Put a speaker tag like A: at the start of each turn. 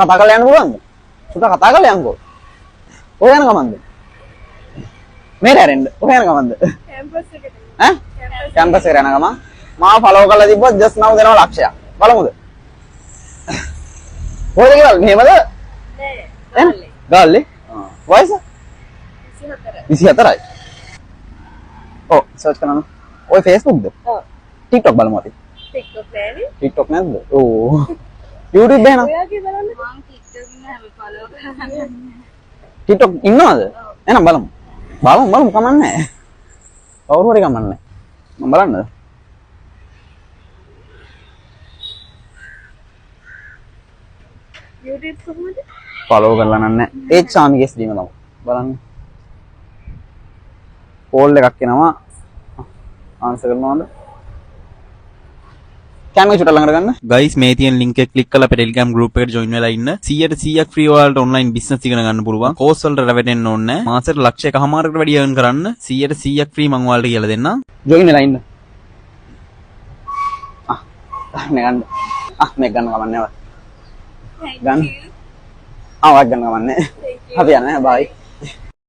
A: කතා කරලා යන්න පුළුවන්ද? සුටා කතා කරලා යන්නකෝ. ඔය යන ගමන්ද? මේට ඇරෙන්න. ඔය යන ගමන්ද? කැම්පස් එකට. ඈ? කැම්පස් එකට යන ගමන්. මාව ෆලෝ කරලා තිබ්බොත් ජස්ට් නව් දෙනවා ලක්ෂයක්. බලමුද? කොහෙද කියලා මෙහෙමද? නෑ. ගාල්ලේ. වයස? 24යි. ඔව් සර්ච් කරනවා. ඔය Facebook ද? ඔව්. TikTok බලමු අපි. TikTok නෑනේ. TikTok නැද්ද? ඕ. YouTube එහෙනම්. ඔයාගේ බලන්න. මම TikTok ඉන්න හැම ෆලෝ කරන්නේ. TikTok ඉන්නවද? එහෙනම් බලමු. බලමු කමන්නේ. කවුරු හරි කමන්නේ. මම බලන්නද? YouTube කොහොමද? ෆලෝ කරලා නැහැ. ඒ චාමිගේ ස්ට්‍රීම තමයි. බලන්න. කෝල් එකක් එනවා. ආන්සර් කරනවද? කැමරා චුට්ටක් ළඟට ගන්න.
B: ගයිස් මේ තියෙන ලින්ක් එක ක්ලික් කරලා අපේ Telegram group එකට join වෙලා ඉන්න. 100% ෆ්‍රී ඔයාලට online business ඉගෙන ගන්න පුළුවන්. course වලට රැවටෙන්න ඕනේ නැහැ. මාසෙට ලක්ෂයකමාරකට වැඩි earn කරන්න 100% ෆ්‍රී මම ඔයාලට කියලා දෙන්නම්.
A: join වෙලා ඉන්න. මේ ගන්න. මේක ගන්න කමන්නේ. ගන්න. වක් ගන්න කමන්නේ. අපි යන්නේ. bye.